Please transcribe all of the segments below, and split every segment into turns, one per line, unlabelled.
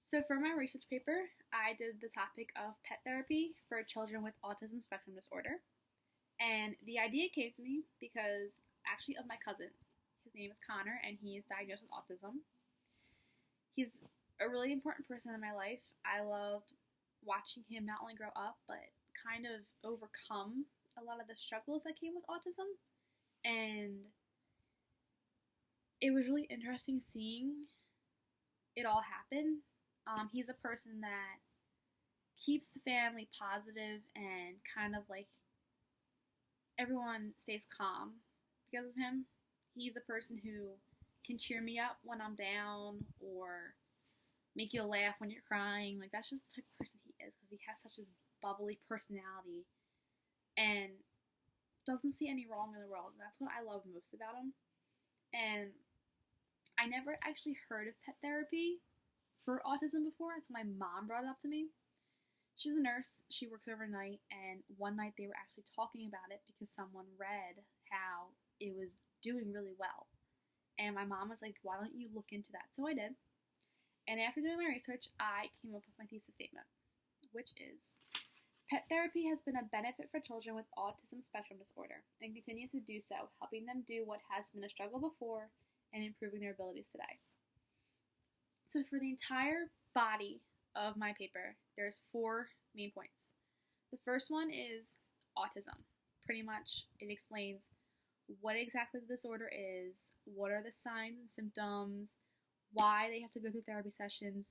So for my research paper, I did the topic of pet therapy for children with autism spectrum disorder. And the idea came to me because actually of my cousin. His name is Connor and he is diagnosed with autism. He's a really important person in my life. I loved watching him not only grow up but kind of overcome a lot of the struggles that came with autism. And it was really interesting seeing it all happen. He's a person that keeps the family positive and kind of like everyone stays calm because of him. He's a person who can cheer me up when I'm down or make you laugh when you're crying. Like, that's just the type of person he is because he has such a bubbly personality and doesn't see any wrong in the world. And that's what I love most about him. And I never actually heard of pet therapy for autism before until my mom brought it up to me. She's a nurse. She works overnight, and one night they were actually talking about it because someone read how it was doing really well. And my mom was like, why don't you look into that? So I did. And after doing my research, I came up with my thesis statement, which is, pet therapy has been a benefit for children with autism spectrum disorder and continues to do so, helping them do what has been a struggle before and improving their abilities today. So for the entire body of my paper, there's 4 main points. The first one is autism. Pretty much it explains what exactly the disorder is, what are the signs and symptoms, why they have to go through therapy sessions,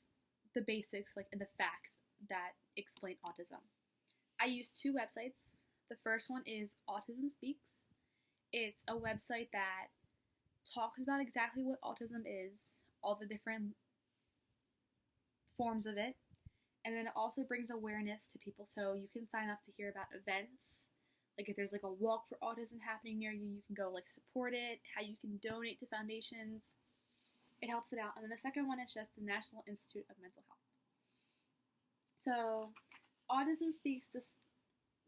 the basics, like, and the facts that explain autism. I use 2 websites. The first one is Autism Speaks. It's a website that talks about exactly what autism is, all the different forms of it, and then it also brings awareness to people, so you can sign up to hear about events. Like if there's like a walk for autism happening near you, you can go like support it, how you can donate to foundations. It helps it out. And then the second one is just the National Institute of Mental Health. So Autism Speaks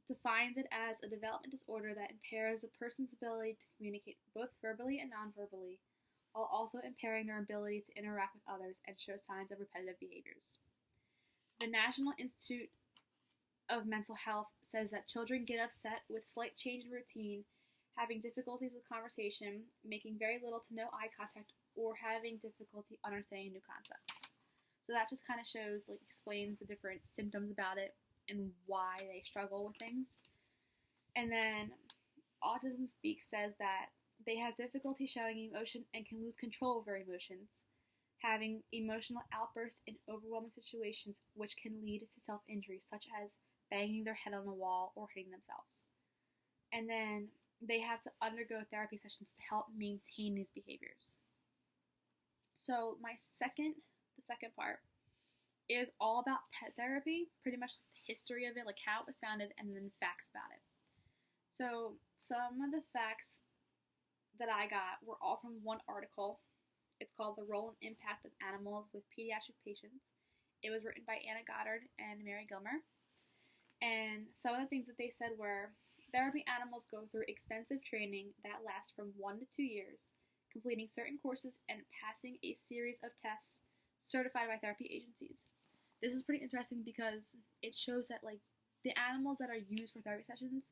defines it as a development disorder that impairs a person's ability to communicate both verbally and non-verbally, while also impairing their ability to interact with others and show signs of repetitive behaviors. The National Institute of Mental Health says that children get upset with slight change in routine, having difficulties with conversation, making very little to no eye contact, or having difficulty understanding new concepts. So that just kind of shows, like, explains the different symptoms about it and why they struggle with things. And then Autism Speaks says that they have difficulty showing emotion and can lose control over emotions, having emotional outbursts in overwhelming situations which can lead to self-injury, such as banging their head on a wall or hitting themselves. And then they have to undergo therapy sessions to help maintain these behaviors. So the second part is all about pet therapy, pretty much like the history of it, like how it was founded, and then facts about it. So some of the facts that I got were all from one article. It's called The Role and Impact of Animals with Pediatric Patients. It was written by Anna Goddard and Mary Gilmer. And some of the things that they said were, therapy animals go through extensive training that lasts from 1 to 2 years, completing certain courses and passing a series of tests certified by therapy agencies. This is pretty interesting because it shows that, like, the animals that are used for therapy sessions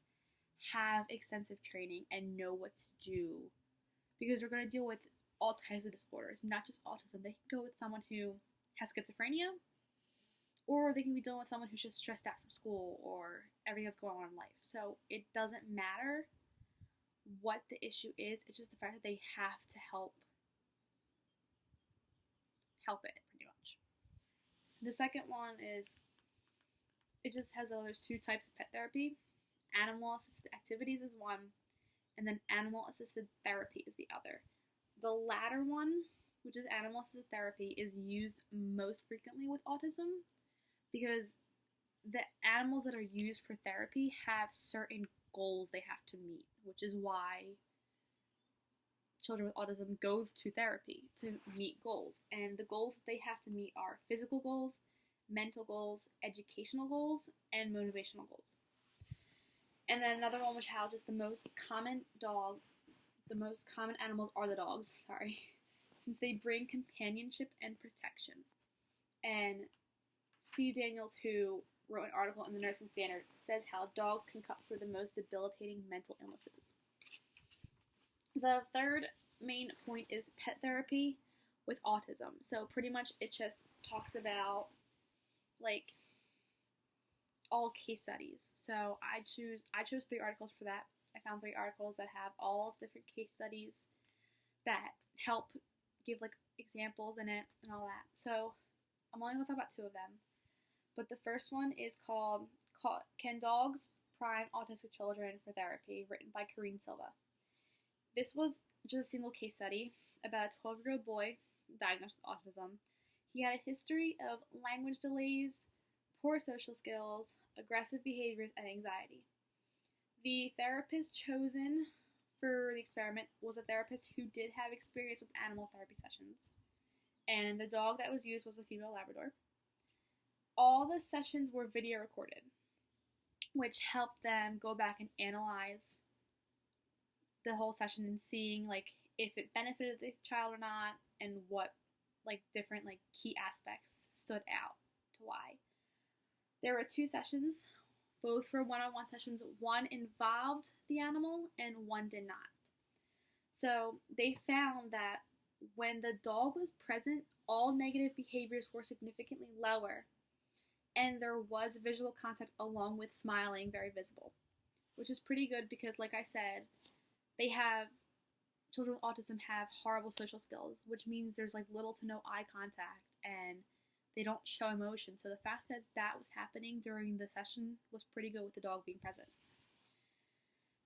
have extensive training and know what to do, because they're going to deal with all types of disorders, not just autism. They can go with someone who has schizophrenia, or they can be dealing with someone who's just stressed out from school or everything that's going on in life. So it doesn't matter what the issue is. It's just the fact that they have to help it, pretty much. The second one is, it just has those 2 types of pet therapy. Animal-assisted activities is one, and then animal-assisted therapy is the other. The latter one, which is animal-assisted therapy, is used most frequently with autism because the animals that are used for therapy have certain goals they have to meet, which is why children with autism go to therapy, to meet goals. And the goals that they have to meet are physical goals, mental goals, educational goals, and motivational goals. And then another one, which how just the most common animals are the dogs, since they bring companionship and protection. And Steve Daniels, who wrote an article in the Nursing Standard, says how dogs can cut through the most debilitating mental illnesses. The third main point is pet therapy with autism. So pretty much it just talks about like all case studies. So I chose 3 articles for that. I found 3 articles that have all different case studies that help give like examples in it and all that. So I'm only going to talk about 2 of them. But the first one is called Can Dogs Prime Autistic Children for Therapy, written by Karine Silva. This was just a single case study about a 12-year-old boy diagnosed with autism. He had a history of language delays, poor social skills, aggressive behaviors, and anxiety. The therapist chosen for the experiment was a therapist who did have experience with animal therapy sessions, and the dog that was used was a female Labrador. All the sessions were video recorded, which helped them go back and analyze the whole session and seeing like if it benefited the child or not, and what like different like key aspects stood out to why. There were 2 sessions. Both were one-on-one sessions. One involved the animal and one did not. So they found that when the dog was present, all negative behaviors were significantly lower, and there was visual contact along with smiling very visible, which is pretty good because, like I said, children with autism have horrible social skills, which means there's like little to no eye contact and they don't show emotion. So the fact that that was happening during the session was pretty good with the dog being present.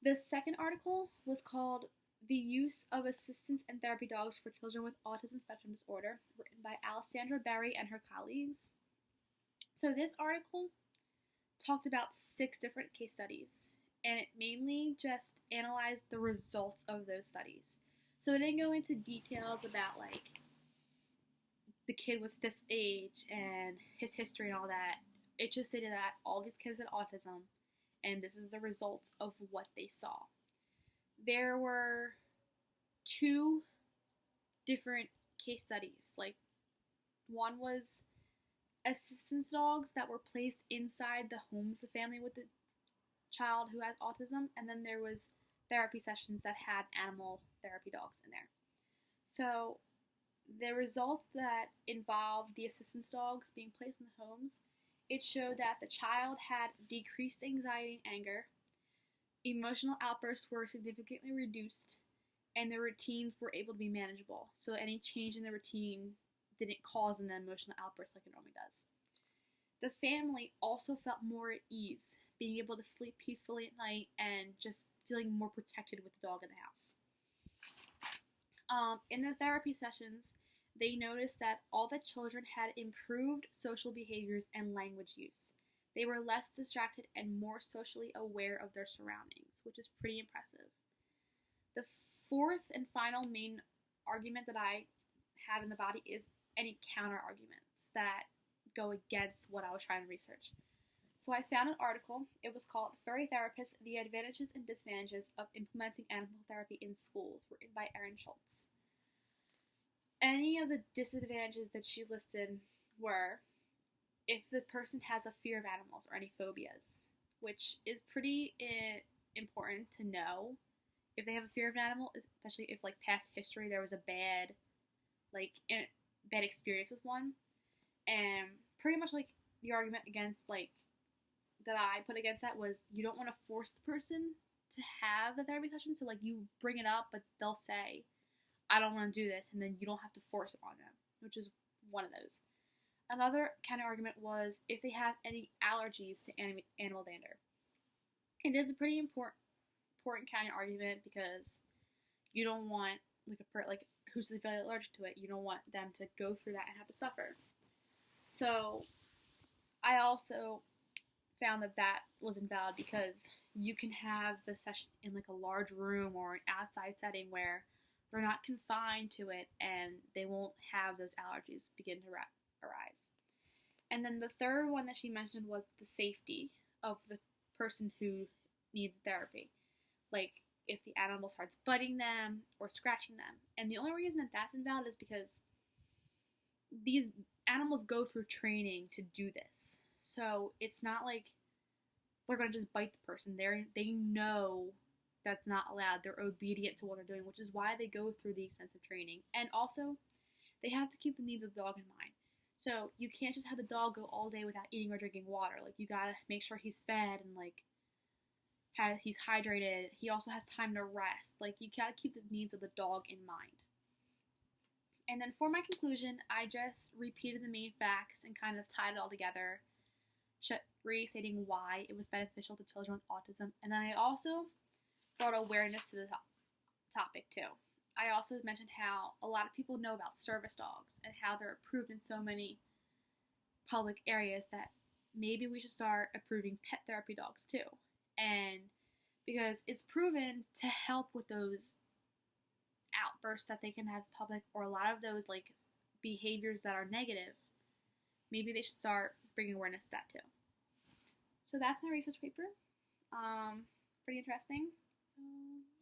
The second article was called The Use of Assistance and Therapy Dogs for Children with Autism Spectrum Disorder, written by Alessandra Berry and her colleagues. So this article talked about 6 different case studies, and it mainly just analyzed the results of those studies. So it didn't go into details about like the kid was this age and his history and all that. It just stated that all these kids had autism, and this is the results of what they saw. There were 2 different case studies. Like, one was assistance dogs that were placed inside the homes of the family with the child who has autism, and then there was therapy sessions that had animal therapy dogs in there. So the results that involved the assistance dogs being placed in the homes, it showed that the child had decreased anxiety and anger, emotional outbursts were significantly reduced, and the routines were able to be manageable. So any change in the routine didn't cause an emotional outburst like it normally does. The family also felt more at ease, being able to sleep peacefully at night and just feeling more protected with the dog in the house. In the therapy sessions, they noticed that all the children had improved social behaviors and language use. They were less distracted and more socially aware of their surroundings, which is pretty impressive. The fourth and final main argument that I have in the body is any counter arguments that go against what I was trying to research. So I found an article. It was called Furry Therapists, The Advantages and Disadvantages of Implementing Animal Therapy in Schools, written by Erin Schultz. Any of the disadvantages that she listed were if the person has a fear of animals or any phobias, which is pretty important to know. If they have a fear of an animal, especially if like past history there was a bad experience with one, and pretty much like the argument against like that I put against that was you don't want to force the person to have the therapy session. So like you bring it up, but they'll say, I don't want to do this, and then you don't have to force it on them, which is one of those. Another counter argument was if they have any allergies to animal dander. It is a pretty important counter argument because you don't want like who's severely allergic to it. You don't want them to go through that and have to suffer. So I also found that was invalid because you can have the session in like a large room or an outside setting where they're not confined to it and they won't have those allergies begin to arise. And then the third one that she mentioned was the safety of the person who needs therapy. Like if the animal starts biting them or scratching them. And the only reason that that's invalid is because these animals go through training to do this. So it's not like they're gonna just bite the person. They know that's not allowed. They're obedient to what they're doing, which is why they go through the extensive training. And also, they have to keep the needs of the dog in mind. So you can't just have the dog go all day without eating or drinking water. Like, you gotta make sure he's fed and like he's hydrated. He also has time to rest. Like, you gotta keep the needs of the dog in mind. And then for my conclusion, I just repeated the main facts and kind of tied it all together, restating why it was beneficial to children with autism. And then I also brought awareness to the topic too. I also mentioned how a lot of people know about service dogs and how they're approved in so many public areas that maybe we should start approving pet therapy dogs too. And because it's proven to help with those outbursts that they can have in public, or a lot of those like behaviors that are negative, maybe they should start bringing awareness to that too. So that's my research paper. Pretty interesting. So